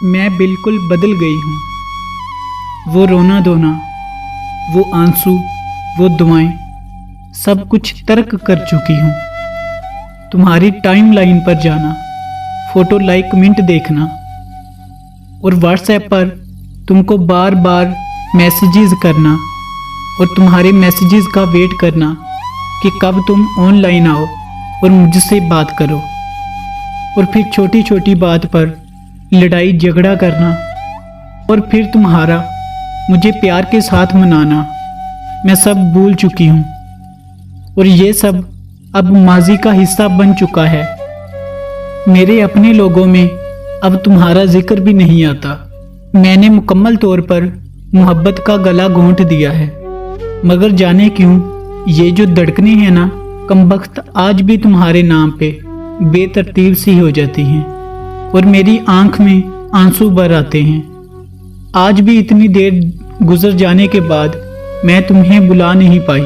मैं बिल्कुल बदल गई हूँ। वो रोना धोना, वो आंसू, वो दुआएं, सब कुछ तर्क कर चुकी हूँ। तुम्हारी टाइमलाइन पर जाना, फोटो लाइक कमेंट देखना और व्हाट्सएप पर तुमको बार बार मैसेजेस करना और तुम्हारे मैसेजेस का वेट करना कि कब तुम ऑनलाइन आओ और मुझसे बात करो, और फिर छोटी छोटी बात पर लड़ाई झगड़ा करना और फिर तुम्हारा मुझे प्यार के साथ मनाना। मैं सब भूल चुकी हूँ और ये सब अब माजी का हिस्सा बन चुका है। मेरे अपने लोगों में अब तुम्हारा जिक्र भी नहीं आता। मैंने मुकम्मल तौर पर मोहब्बत का गला घोंट दिया है, मगर जाने क्यों ये जो धड़कनें हैं ना, कमबख्त आज भी तुम्हारे नाम पे बेतरतीब सी हो जाती हैं और मेरी आंख में आंसू भर आते हैं। आज भी इतनी देर गुजर जाने के बाद मैं तुम्हें बुला नहीं पाई।